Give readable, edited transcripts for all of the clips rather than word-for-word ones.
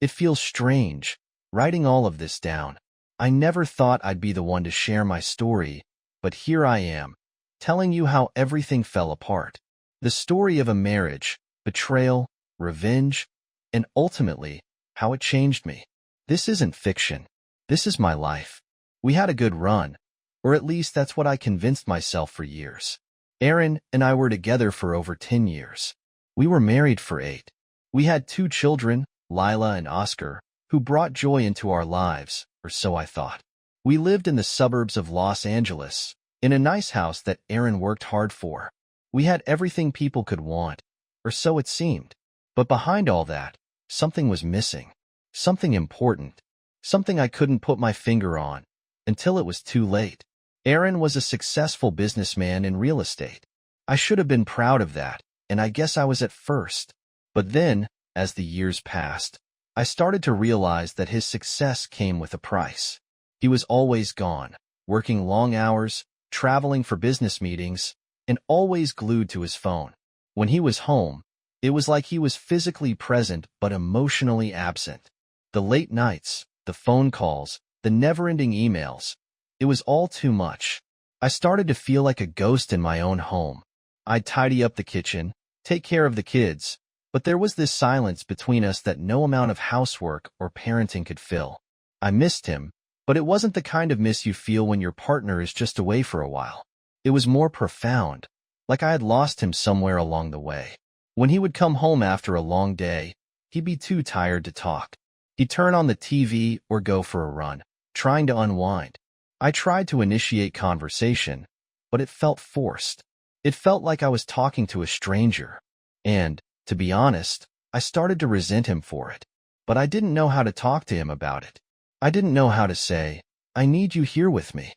It feels strange, writing all of this down. I never thought I'd be the one to share my story, but here I am, telling you how everything fell apart. The story of a marriage, betrayal, revenge, and ultimately, how it changed me. This isn't fiction. This is my life. We had a good run, or at least that's what I convinced myself for years. Erin and I were together for over 10 years. We were married for 8. We had 2 children, Lila and Oscar, who brought joy into our lives, or so I thought. We lived in the suburbs of Los Angeles, in a nice house that Erin worked hard for. We had everything people could want, or so it seemed. But behind all that, something was missing. Something important. Something I couldn't put my finger on, until it was too late. Erin was a successful businessman in real estate. I should have been proud of that, and I guess I was at first. But then, as the years passed, I started to realize that his success came with a price. He was always gone, working long hours, traveling for business meetings, and always glued to his phone. When he was home, it was like he was physically present but emotionally absent. The late nights, the phone calls, the never-ending emails, it was all too much. I started to feel like a ghost in my own home. I'd tidy up the kitchen, take care of the kids, but there was this silence between us that no amount of housework or parenting could fill. I missed him, but it wasn't the kind of miss you feel when your partner is just away for a while. It was more profound, like I had lost him somewhere along the way. When he would come home after a long day, he'd be too tired to talk. He'd turn on the TV or go for a run, trying to unwind. I tried to initiate conversation, but it felt forced. It felt like I was talking to a stranger. And, to be honest, I started to resent him for it. But I didn't know how to talk to him about it. I didn't know how to say, "I need you here with me."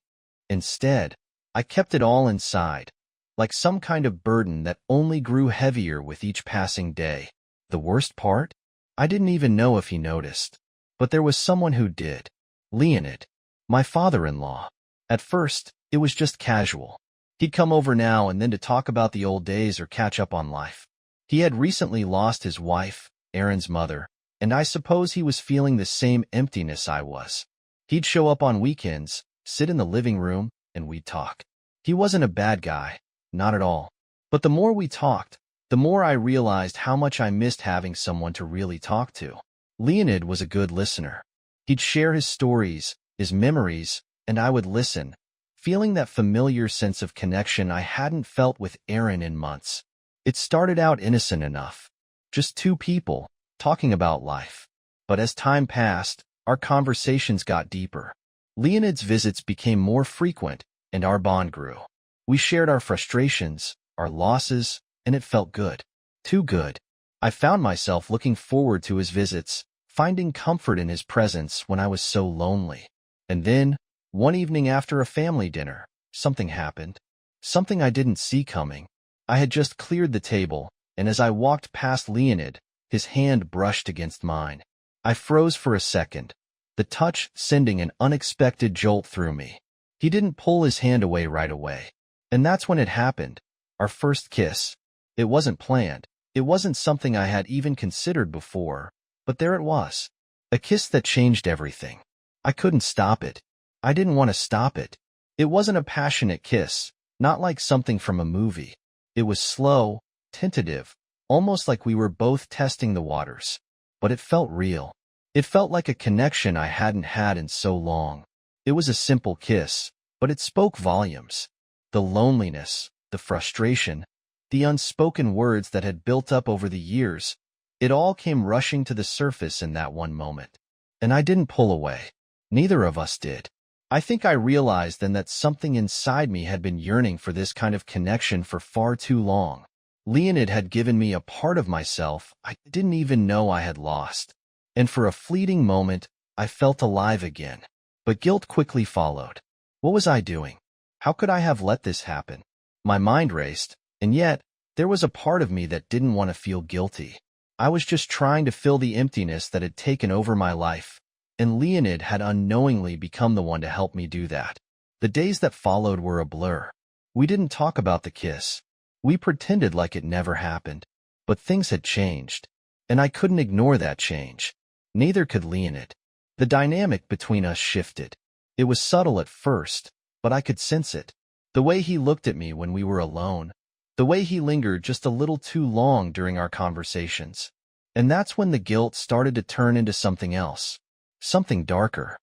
Instead, I kept it all inside, like some kind of burden that only grew heavier with each passing day. The worst part? I didn't even know if he noticed. But there was someone who did. Leonid, my father-in-law. At first, it was just casual. He'd come over now and then to talk about the old days or catch up on life. He had recently lost his wife, Erin's mother, and I suppose he was feeling the same emptiness I was. He'd show up on weekends, sit in the living room, and we'd talk. He wasn't a bad guy, not at all. But the more we talked, the more I realized how much I missed having someone to really talk to. Leonid was a good listener. He'd share his stories, his memories, and I would listen, feeling that familiar sense of connection I hadn't felt with Erin in months. It started out innocent enough, just 2 people, talking about life. But as time passed, our conversations got deeper. Leonid's visits became more frequent, and our bond grew. We shared our frustrations, our losses, and it felt good. Too good. I found myself looking forward to his visits, finding comfort in his presence when I was so lonely. And then, one evening after a family dinner, something happened. Something I didn't see coming. I had just cleared the table, and as I walked past Leonid, his hand brushed against mine. I froze for a second, the touch sending an unexpected jolt through me. He didn't pull his hand away right away. And that's when it happened. Our first kiss. It wasn't planned. It wasn't something I had even considered before, but there it was. A kiss that changed everything. I couldn't stop it. I didn't want to stop it. It wasn't a passionate kiss, not like something from a movie. It was slow, tentative, almost like we were both testing the waters. But it felt real. It felt like a connection I hadn't had in so long. It was a simple kiss, but it spoke volumes. The loneliness, the frustration, the unspoken words that had built up over the years, it all came rushing to the surface in that one moment. And I didn't pull away. Neither of us did. I think I realized then that something inside me had been yearning for this kind of connection for far too long. Leonid had given me a part of myself I didn't even know I had lost. And for a fleeting moment, I felt alive again. But guilt quickly followed. What was I doing? How could I have let this happen? My mind raced, and yet, there was a part of me that didn't want to feel guilty. I was just trying to fill the emptiness that had taken over my life, and Leonid had unknowingly become the one to help me do that. The days that followed were a blur. We didn't talk about the kiss. We pretended like it never happened. But things had changed, and I couldn't ignore that change. Neither could Leonid. The dynamic between us shifted. It was subtle at first, but I could sense it. The way he looked at me when we were alone. The way he lingered just a little too long during our conversations. And that's when the guilt started to turn into something else. Something darker.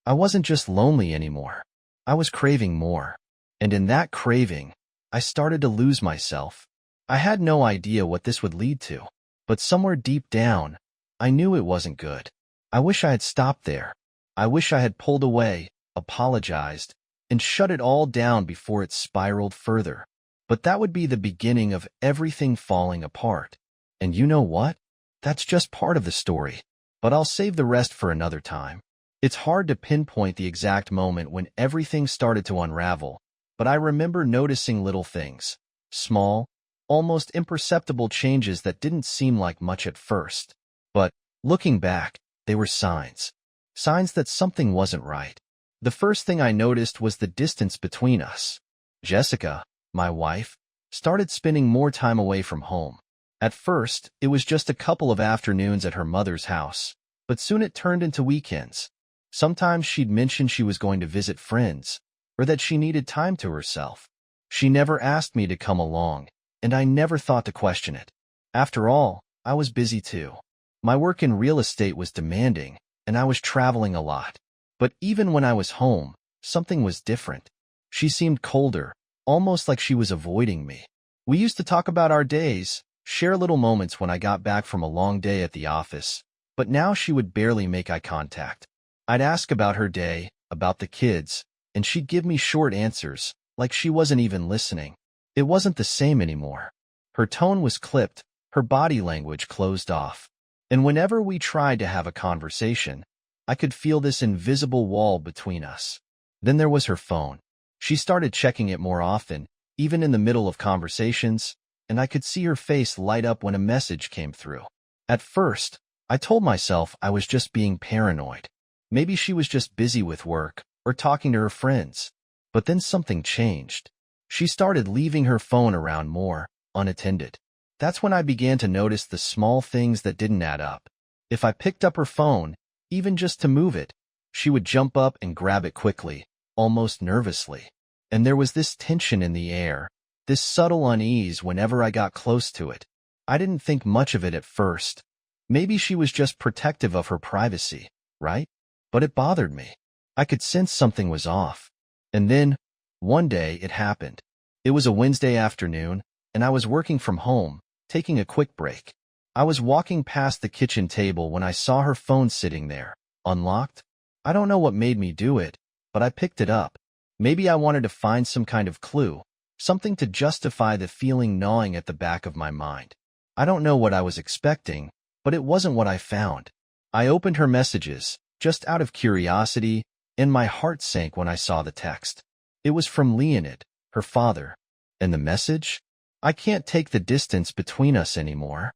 I wasn't just lonely anymore. I was craving more. And in that craving, I started to lose myself. I had no idea what this would lead to. But somewhere deep down, I knew it wasn't good. I wish I had stopped there. I wish I had pulled away, apologized, and shut it all down before it spiraled further. But that would be the beginning of everything falling apart. And you know what? That's just part of the story. But I'll save the rest for another time. It's hard to pinpoint the exact moment when everything started to unravel, but I remember noticing little things. Small, almost imperceptible changes that didn't seem like much at first. But, looking back, they were signs. Signs that something wasn't right. The first thing I noticed was the distance between us. Jessica, my wife, started spending more time away from home. At first, it was just a couple of afternoons at her mother's house, but soon it turned into weekends. Sometimes she'd mention she was going to visit friends, or that she needed time to herself. She never asked me to come along, and I never thought to question it. After all, I was busy too. My work in real estate was demanding, and I was traveling a lot. But even when I was home, something was different. She seemed colder, almost like she was avoiding me. We used to talk about our days, share little moments when I got back from a long day at the office, but now she would barely make eye contact. I'd ask about her day, about the kids, and she'd give me short answers, like she wasn't even listening. It wasn't the same anymore. Her tone was clipped, her body language closed off. And whenever we tried to have a conversation, I could feel this invisible wall between us. Then there was her phone. She started checking it more often, even in the middle of conversations, and I could see her face light up when a message came through. At first, I told myself I was just being paranoid. Maybe she was just busy with work or talking to her friends. But then something changed. She started leaving her phone around more, unattended. That's when I began to notice the small things that didn't add up. If I picked up her phone, even just to move it, she would jump up and grab it quickly, almost nervously. And there was this tension in the air, this subtle unease whenever I got close to it. I didn't think much of it at first. Maybe she was just protective of her privacy, right? But it bothered me. I could sense something was off. And then, one day, it happened. It was a Wednesday afternoon, and I was working from home, taking a quick break. I was walking past the kitchen table when I saw her phone sitting there, unlocked. I don't know what made me do it, but I picked it up. Maybe I wanted to find some kind of clue, something to justify the feeling gnawing at the back of my mind. I don't know what I was expecting, but it wasn't what I found. I opened her messages, just out of curiosity, and my heart sank when I saw the text. It was from Leonid, her father. And the message? I can't take the distance between us anymore.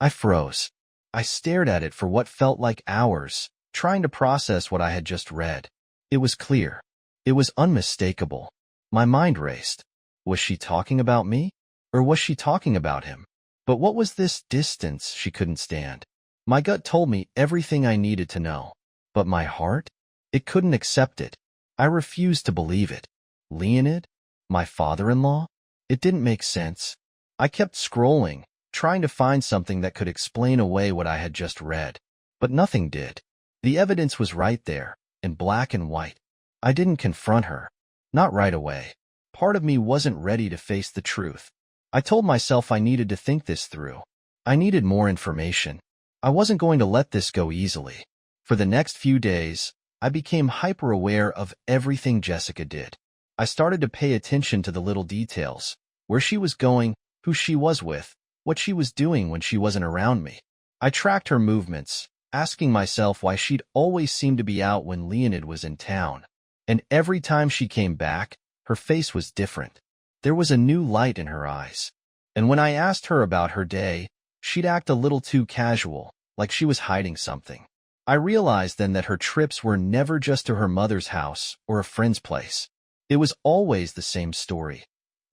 I froze. I stared at it for what felt like hours, trying to process what I had just read. It was clear. It was unmistakable. My mind raced. Was she talking about me? Or was she talking about him? But what was this distance she couldn't stand? My gut told me everything I needed to know. But my heart? It couldn't accept it. I refused to believe it. Leonid? My father-in-law? It didn't make sense. I kept scrolling, trying to find something that could explain away what I had just read. But nothing did. The evidence was right there, in black and white. I didn't confront her. Not right away. Part of me wasn't ready to face the truth. I told myself I needed to think this through. I needed more information. I wasn't going to let this go easily. For the next few days, I became hyper-aware of everything Jessica did. I started to pay attention to the little details, where she was going, who she was with, what she was doing when she wasn't around me. I tracked her movements, asking myself why she'd always seem to be out when Leonid was in town. And every time she came back, her face was different. There was a new light in her eyes. And when I asked her about her day, she'd act a little too casual, like she was hiding something. I realized then that her trips were never just to her mother's house or a friend's place. It was always the same story.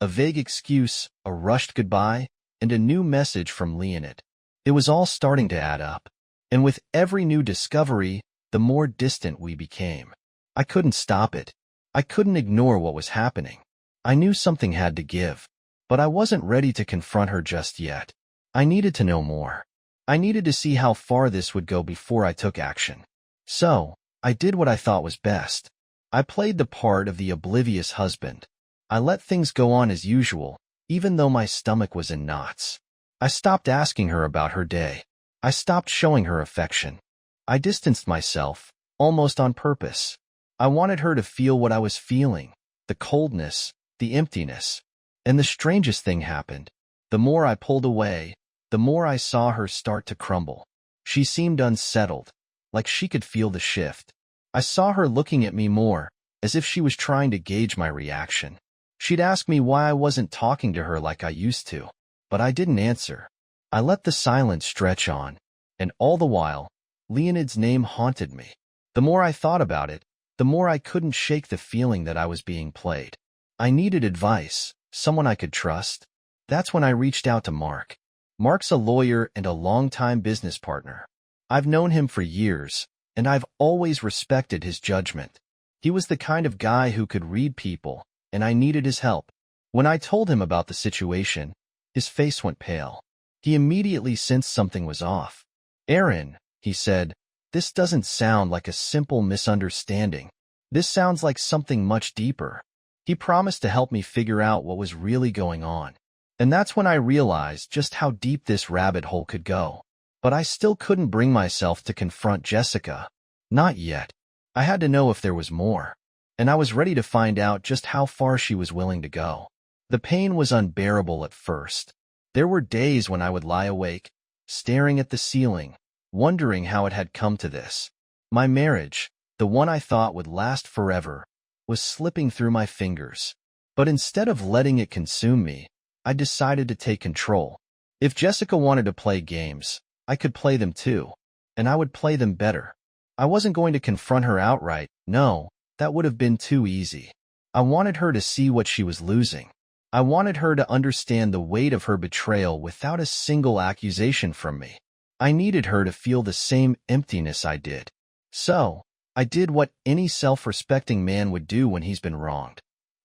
A vague excuse, a rushed goodbye, and a new message from Leonid. It was all starting to add up. And with every new discovery, the more distant we became. I couldn't stop it. I couldn't ignore what was happening. I knew something had to give, but I wasn't ready to confront her just yet. I needed to know more. I needed to see how far this would go before I took action. So, I did what I thought was best. I played the part of the oblivious husband. I let things go on as usual, even though my stomach was in knots. I stopped asking her about her day. I stopped showing her affection. I distanced myself, almost on purpose. I wanted her to feel what I was feeling, the coldness, the emptiness. And the strangest thing happened. The more I pulled away, the more I saw her start to crumble. She seemed unsettled, like she could feel the shift. I saw her looking at me more, as if she was trying to gauge my reaction. She'd ask me why I wasn't talking to her like I used to, but I didn't answer. I let the silence stretch on, and all the while, Leonid's name haunted me. The more I thought about it, the more I couldn't shake the feeling that I was being played. I needed advice, someone I could trust. That's when I reached out to Mark. Mark's a lawyer and a longtime business partner. I've known him for years, and I've always respected his judgment. He was the kind of guy who could read people, and I needed his help. When I told him about the situation, his face went pale. He immediately sensed something was off. "Aaron," he said, "this doesn't sound like a simple misunderstanding. This sounds like something much deeper." He promised to help me figure out what was really going on. And that's when I realized just how deep this rabbit hole could go. But I still couldn't bring myself to confront Jessica. Not yet. I had to know if there was more. And I was ready to find out just how far she was willing to go. The pain was unbearable at first. There were days when I would lie awake, staring at the ceiling, wondering how it had come to this. My marriage, the one I thought would last forever, was slipping through my fingers. But instead of letting it consume me, I decided to take control. If Jessica wanted to play games, I could play them too, and I would play them better. I wasn't going to confront her outright, no, that would have been too easy. I wanted her to see what she was losing. I wanted her to understand the weight of her betrayal without a single accusation from me. I needed her to feel the same emptiness I did. So, I did what any self-respecting man would do when he's been wronged.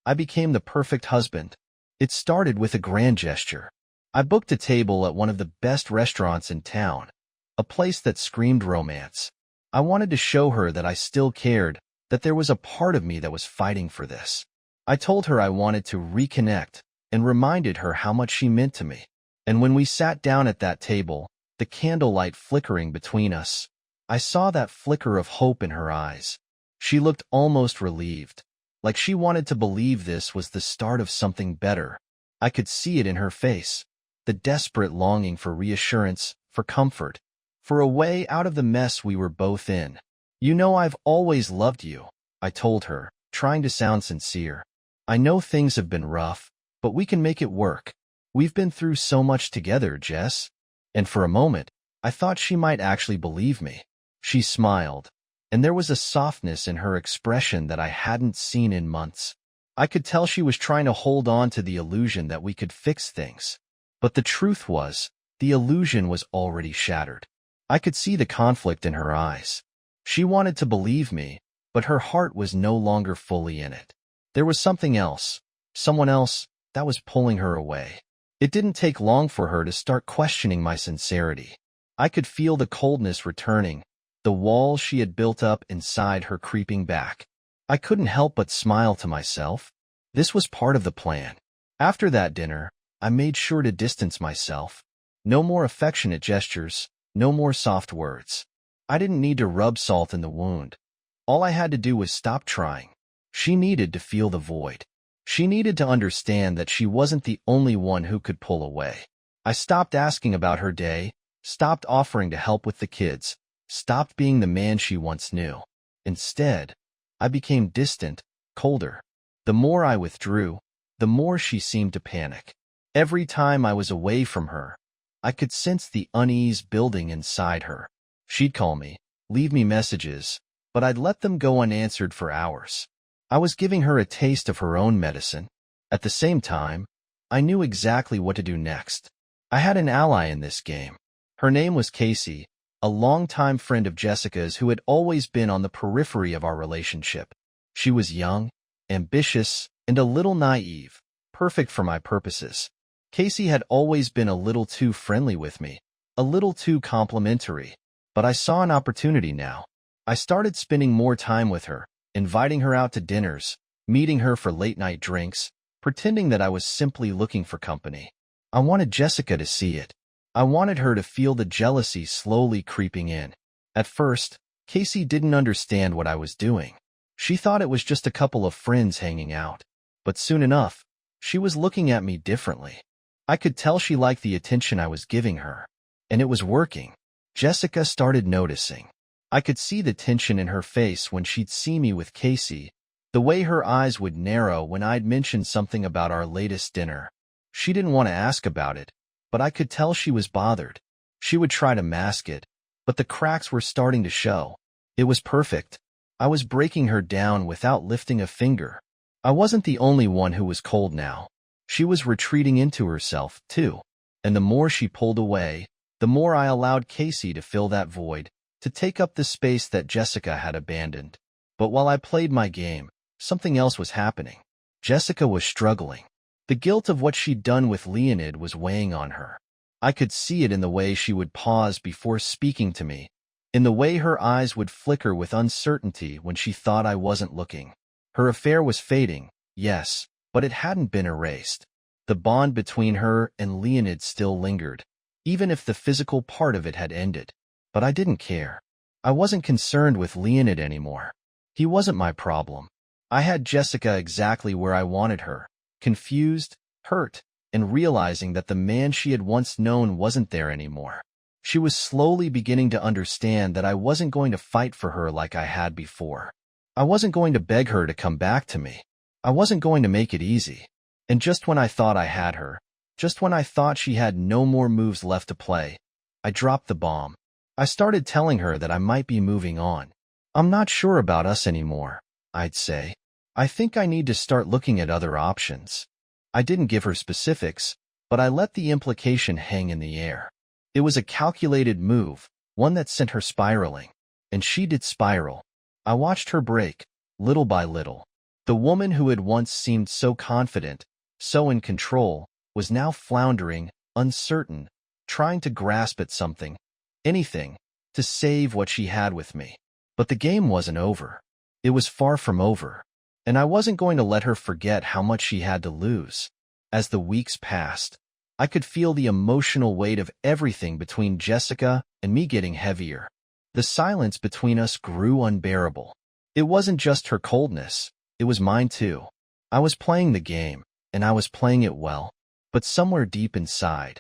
I became the perfect husband. It started with a grand gesture. I booked a table at one of the best restaurants in town, a place that screamed romance. I wanted to show her that I still cared, that there was a part of me that was fighting for this. I told her I wanted to reconnect and reminded her how much she meant to me. And when we sat down at that table, the candlelight flickering between us, I saw that flicker of hope in her eyes. She looked almost relieved, like she wanted to believe this was the start of something better. I could see it in her face, the desperate longing for reassurance, for comfort, for a way out of the mess we were both in. "You know I've always loved you," I told her, trying to sound sincere. "I know things have been rough, but we can make it work. We've been through so much together, Jess." And for a moment, I thought she might actually believe me. She smiled, and there was a softness in her expression that I hadn't seen in months. I could tell she was trying to hold on to the illusion that we could fix things. But the truth was, the illusion was already shattered. I could see the conflict in her eyes. She wanted to believe me, but her heart was no longer fully in it. There was something else, someone else, that was pulling her away. It didn't take long for her to start questioning my sincerity. I could feel the coldness returning, the walls she had built up inside her creeping back. I couldn't help but smile to myself. This was part of the plan. After that dinner, I made sure to distance myself. No more affectionate gestures, no more soft words. I didn't need to rub salt in the wound. All I had to do was stop trying. She needed to feel the void. She needed to understand that she wasn't the only one who could pull away. I stopped asking about her day, stopped offering to help with the kids, stopped being the man she once knew. Instead, I became distant, colder. The more I withdrew, the more she seemed to panic. Every time I was away from her, I could sense the unease building inside her. She'd call me, leave me messages, but I'd let them go unanswered for hours. I was giving her a taste of her own medicine. At the same time, I knew exactly what to do next. I had an ally in this game. Her name was Casey, a longtime friend of Jessica's who had always been on the periphery of our relationship. She was young, ambitious, and a little naive, perfect for my purposes. Casey had always been a little too friendly with me, a little too complimentary, but I saw an opportunity now. I started spending more time with her, inviting her out to dinners, meeting her for late-night drinks, pretending that I was simply looking for company. I wanted Jessica to see it. I wanted her to feel the jealousy slowly creeping in. At first, Casey didn't understand what I was doing. She thought it was just a couple of friends hanging out. But soon enough, she was looking at me differently. I could tell she liked the attention I was giving her. And it was working. Jessica started noticing. I could see the tension in her face when she'd see me with Casey, the way her eyes would narrow when I'd mentioned something about our latest dinner. She didn't want to ask about it, but I could tell she was bothered. She would try to mask it, but the cracks were starting to show. It was perfect. I was breaking her down without lifting a finger. I wasn't the only one who was cold now. She was retreating into herself, too. And the more she pulled away, the more I allowed Casey to fill that void, to take up the space that Jessica had abandoned. But while I played my game, something else was happening. Jessica was struggling. The guilt of what she'd done with Leonid was weighing on her. I could see it in the way she would pause before speaking to me, in the way her eyes would flicker with uncertainty when she thought I wasn't looking. Her affair was fading, yes, but it hadn't been erased. The bond between her and Leonid still lingered, even if the physical part of it had ended. But I didn't care. I wasn't concerned with Leonid anymore. He wasn't my problem. I had Jessica exactly where I wanted her, confused, hurt, and realizing that the man she had once known wasn't there anymore. She was slowly beginning to understand that I wasn't going to fight for her like I had before. I wasn't going to beg her to come back to me. I wasn't going to make it easy. And just when I thought I had her, just when I thought she had no more moves left to play, I dropped the bomb. I started telling her that I might be moving on. I'm not sure about us anymore, I'd say. I think I need to start looking at other options. I didn't give her specifics, but I let the implication hang in the air. It was a calculated move, one that sent her spiraling. And she did spiral. I watched her break, little by little. The woman who had once seemed so confident, so in control, was now floundering, uncertain, trying to grasp at something, anything, to save what she had with me. But the game wasn't over. It was far from over. And I wasn't going to let her forget how much she had to lose. As the weeks passed, I could feel the emotional weight of everything between Jessica and me getting heavier. The silence between us grew unbearable. It wasn't just her coldness, it was mine too. I was playing the game, and I was playing it well. But somewhere deep inside,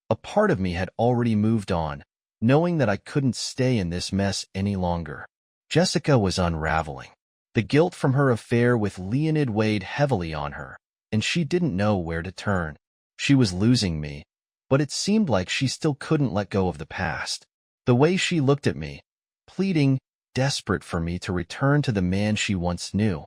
a part of me had already moved on, knowing that I couldn't stay in this mess any longer. Jessica was unraveling. The guilt from her affair with Leonid weighed heavily on her, and she didn't know where to turn. She was losing me, but it seemed like she still couldn't let go of the past. The way she looked at me, pleading, desperate for me to return to the man she once knew.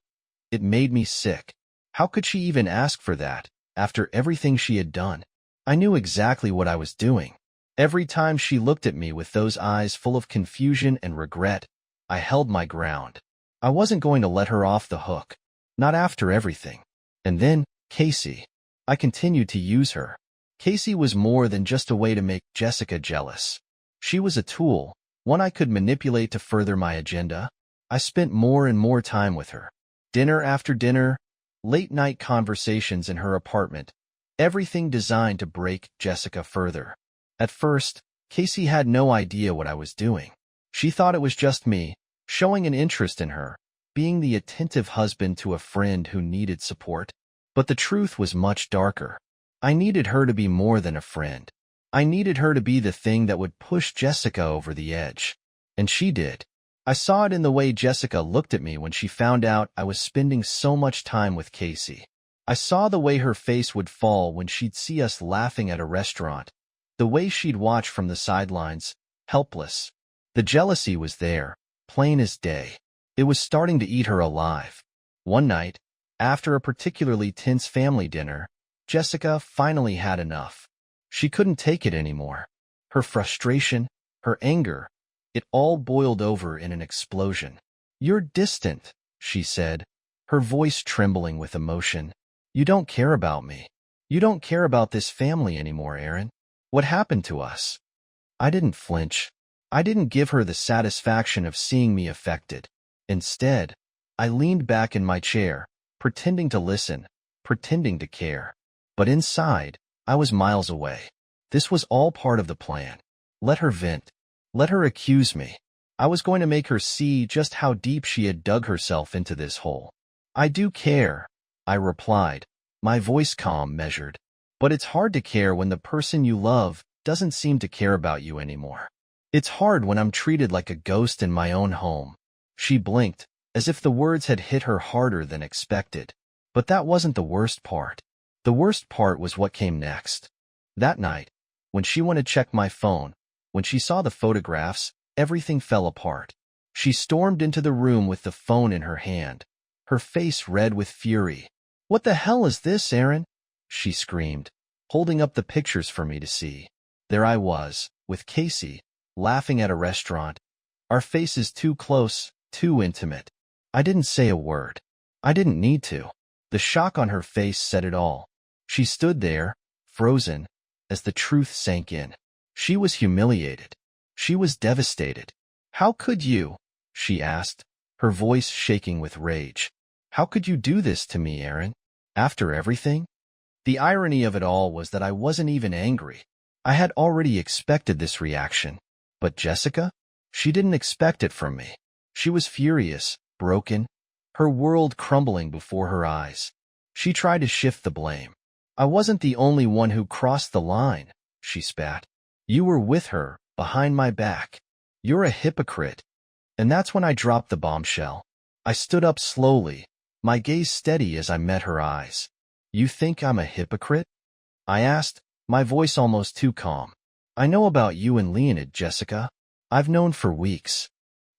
It made me sick. How could she even ask for that, after everything she had done? I knew exactly what I was doing. Every time she looked at me with those eyes full of confusion and regret, I held my ground. I wasn't going to let her off the hook. Not after everything. And then, Casey. I continued to use her. Casey was more than just a way to make Jessica jealous. She was a tool, one I could manipulate to further my agenda. I spent more and more time with her. Dinner after dinner, late-night conversations in her apartment, everything designed to break Jessica further. At first, Casey had no idea what I was doing. She thought it was just me, showing an interest in her, being the attentive husband to a friend who needed support. But the truth was much darker. I needed her to be more than a friend. I needed her to be the thing that would push Jessica over the edge. And she did. I saw it in the way Jessica looked at me when she found out I was spending so much time with Casey. I saw the way her face would fall when she'd see us laughing at a restaurant, the way she'd watch from the sidelines, helpless. The jealousy was there, plain as day. It was starting to eat her alive. One night, after a particularly tense family dinner, Jessica finally had enough. She couldn't take it anymore. Her frustration, her anger, It all boiled over in an explosion. "You're distant," she said, her voice trembling with emotion. "You don't care about me. You don't care about this family anymore, Aaron. What happened to us?" I didn't flinch. I didn't give her the satisfaction of seeing me affected. Instead, I leaned back in my chair, pretending to listen, pretending to care. But inside, I was miles away. This was all part of the plan. Let her vent. Let her accuse me. I was going to make her see just how deep she had dug herself into this hole. "I do care," I replied, my voice calm, measured. "But it's hard to care when the person you love doesn't seem to care about you anymore. It's hard when I'm treated like a ghost in my own home." She blinked, as if the words had hit her harder than expected. But that wasn't the worst part. The worst part was what came next. That night, when she went to check my phone, when she saw the photographs, everything fell apart. She stormed into the room with the phone in her hand, her face red with fury. "What the hell is this, Aaron?" she screamed, holding up the pictures for me to see. There I was, with Casey, laughing at a restaurant, our faces too close, too intimate. I didn't say a word. I didn't need to. The shock on her face said it all. She stood there, frozen, as the truth sank in. She was humiliated. She was devastated. "How could you?" she asked, her voice shaking with rage. "How could you do this to me, Aaron? After everything?" The irony of it all was that I wasn't even angry. I had already expected this reaction. But Jessica? She didn't expect it from me. She was furious, broken, her world crumbling before her eyes. She tried to shift the blame. "I wasn't the only one who crossed the line," she spat. "You were with her, behind my back. You're a hypocrite." And that's when I dropped the bombshell. I stood up slowly, my gaze steady as I met her eyes. "You think I'm a hypocrite?" I asked, my voice almost too calm. "I know about you and Leonid, Jessica. I've known for weeks."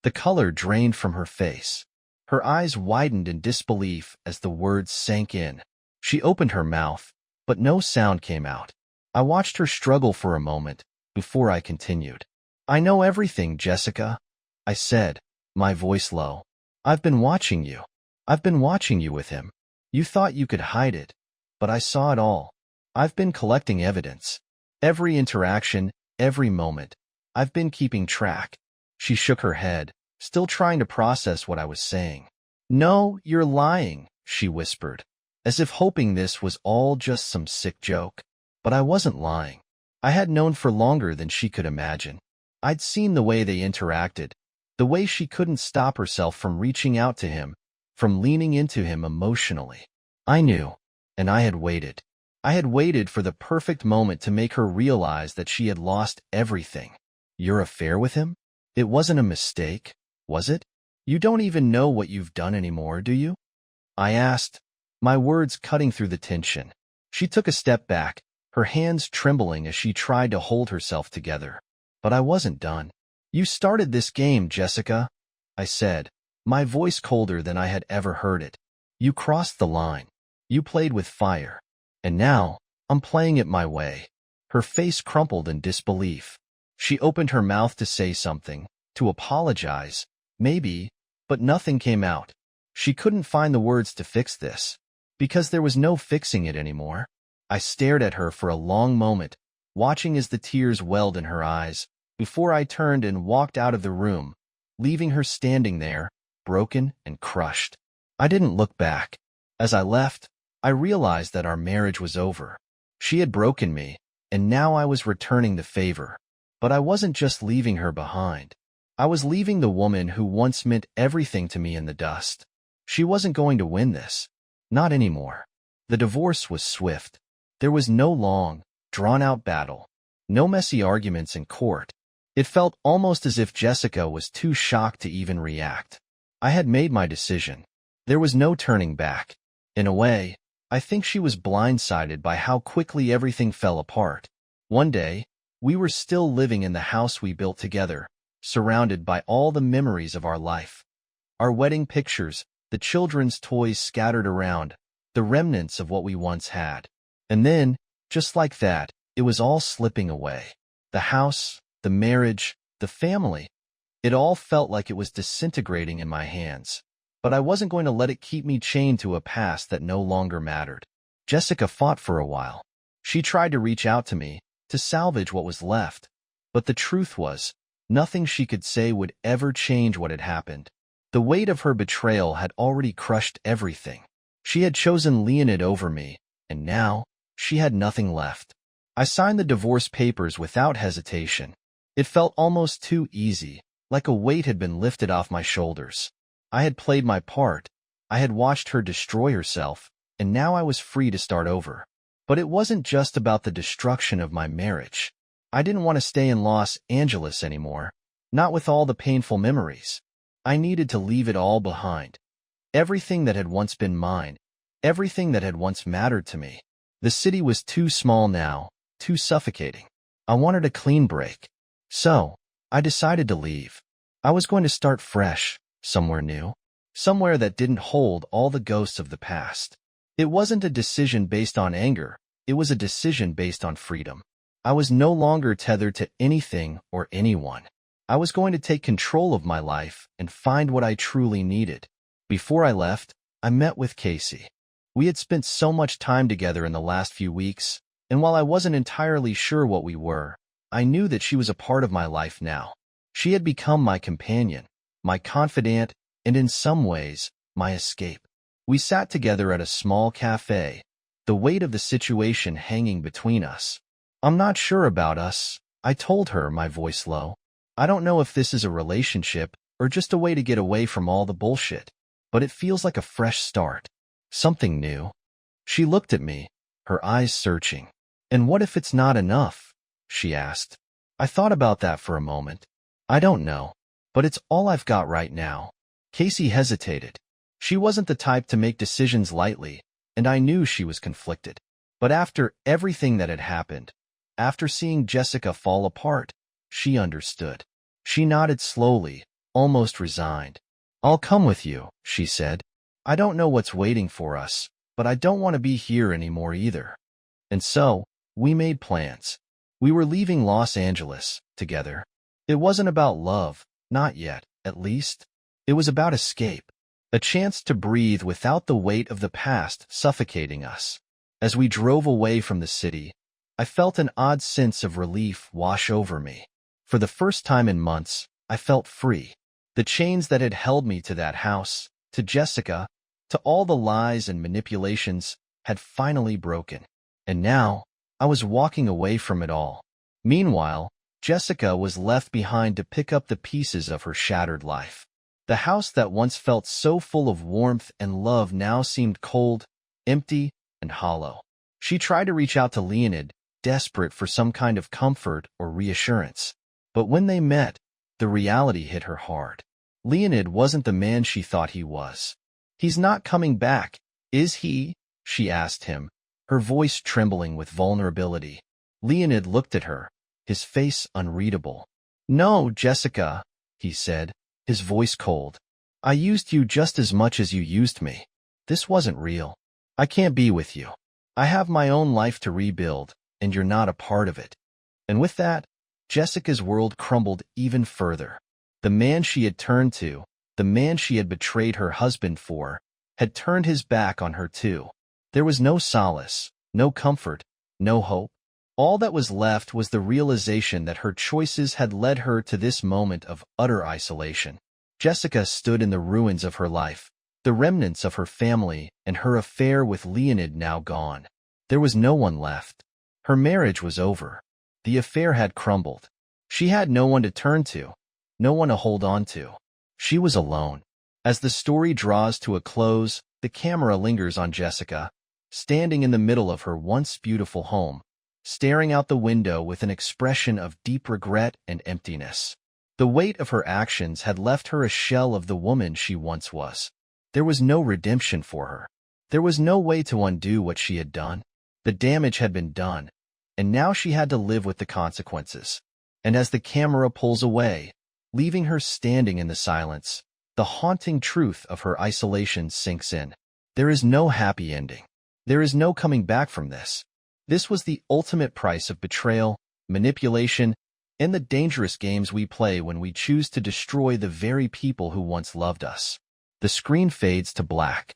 The color drained from her face. Her eyes widened in disbelief as the words sank in. She opened her mouth, but no sound came out. I watched her struggle for a moment before I continued. "I know everything, Jessica," I said, my voice low. "I've been watching you. I've been watching you with him. You thought you could hide it, but I saw it all. I've been collecting evidence. Every interaction, every moment. I've been keeping track." She shook her head, still trying to process what I was saying. "No, you're lying," she whispered, as if hoping this was all just some sick joke. But I wasn't lying. I had known for longer than she could imagine. I'd seen the way they interacted, the way she couldn't stop herself from reaching out to him, from leaning into him emotionally. I knew, and I had waited. I had waited for the perfect moment to make her realize that she had lost everything. "Your affair with him? It wasn't a mistake, was it? You don't even know what you've done anymore, do you?" I asked, my words cutting through the tension. She took a step back, her hands trembling as she tried to hold herself together. But I wasn't done. "You started this game, Jessica," I said, my voice colder than I had ever heard it. "You crossed the line. You played with fire. And now, I'm playing it my way." Her face crumpled in disbelief. She opened her mouth to say something, to apologize, maybe, but nothing came out. She couldn't find the words to fix this, because there was no fixing it anymore. I stared at her for a long moment, watching as the tears welled in her eyes, before I turned and walked out of the room, leaving her standing there, broken and crushed. I didn't look back. As I left, I realized that our marriage was over. She had broken me, and now I was returning the favor. But I wasn't just leaving her behind. I was leaving the woman who once meant everything to me in the dust. She wasn't going to win this. Not anymore. The divorce was swift. There was no long, drawn-out battle. No messy arguments in court. It felt almost as if Jessica was too shocked to even react. I had made my decision. There was no turning back. In a way, I think she was blindsided by how quickly everything fell apart. One day, we were still living in the house we built together, surrounded by all the memories of our life. Our wedding pictures, the children's toys scattered around, the remnants of what we once had. And then, just like that, it was all slipping away. The house, the marriage, the family. It all felt like it was disintegrating in my hands. But I wasn't going to let it keep me chained to a past that no longer mattered. Jessica fought for a while. She tried to reach out to me, to salvage what was left. But the truth was, nothing she could say would ever change what had happened. The weight of her betrayal had already crushed everything. She had chosen Leonid over me, and now, she had nothing left. I signed the divorce papers without hesitation. It felt almost too easy, like a weight had been lifted off my shoulders. I had played my part. I had watched her destroy herself, and now I was free to start over. But it wasn't just about the destruction of my marriage. I didn't want to stay in Los Angeles anymore, not with all the painful memories. I needed to leave it all behind. Everything that had once been mine, everything that had once mattered to me. The city was too small now, too suffocating. I wanted a clean break. So, I decided to leave. I was going to start fresh, somewhere new, somewhere that didn't hold all the ghosts of the past. It wasn't a decision based on anger, it was a decision based on freedom. I was no longer tethered to anything or anyone. I was going to take control of my life and find what I truly needed. Before I left, I met with Casey. We had spent so much time together in the last few weeks, and while I wasn't entirely sure what we were, I knew that she was a part of my life now. She had become my companion, my confidant, and in some ways, my escape. We sat together at a small cafe, the weight of the situation hanging between us. "I'm not sure about us," I told her, my voice low. "I don't know if this is a relationship or just a way to get away from all the bullshit, but it feels like a fresh start. Something new." She looked at me, her eyes searching. "And what if it's not enough?" she asked. I thought about that for a moment. "I don't know, but it's all I've got right now." Casey hesitated. She wasn't the type to make decisions lightly, and I knew she was conflicted. But after everything that had happened, after seeing Jessica fall apart, she understood. She nodded slowly, almost resigned. "I'll come with you," she said. "I don't know what's waiting for us, but I don't want to be here anymore either." And so, we made plans. We were leaving Los Angeles, together. It wasn't about love, not yet, at least. It was about escape. A chance to breathe without the weight of the past suffocating us. As we drove away from the city, I felt an odd sense of relief wash over me. For the first time in months, I felt free. The chains that had held me to that house, to Jessica, to all the lies and manipulations, had finally broken. And now, I was walking away from it all. Meanwhile, Jessica was left behind to pick up the pieces of her shattered life. The house that once felt so full of warmth and love now seemed cold, empty, and hollow. She tried to reach out to Leonid, desperate for some kind of comfort or reassurance. But when they met, the reality hit her hard. Leonid wasn't the man she thought he was. "He's not coming back, is he?" she asked him, her voice trembling with vulnerability. Leonid looked at her, his face unreadable. "No, Jessica," he said, his voice cold. "I used you just as much as you used me. This wasn't real. I can't be with you. I have my own life to rebuild, and you're not a part of it." And with that, Jessica's world crumbled even further. The man she had turned to, the man she had betrayed her husband for, had turned his back on her too. There was no solace, no comfort, no hope. All that was left was the realization that her choices had led her to this moment of utter isolation. Jessica stood in the ruins of her life, the remnants of her family and her affair with Leonid now gone. There was no one left. Her marriage was over. The affair had crumbled. She had no one to turn to, no one to hold on to. She was alone. As the story draws to a close, the camera lingers on Jessica, standing in the middle of her once beautiful home, staring out the window with an expression of deep regret and emptiness. The weight of her actions had left her a shell of the woman she once was. There was no redemption for her. There was no way to undo what she had done. The damage had been done, and now she had to live with the consequences. And as the camera pulls away, leaving her standing in the silence, the haunting truth of her isolation sinks in. There is no happy ending. There is no coming back from this. This was the ultimate price of betrayal, manipulation, and the dangerous games we play when we choose to destroy the very people who once loved us. The screen fades to black,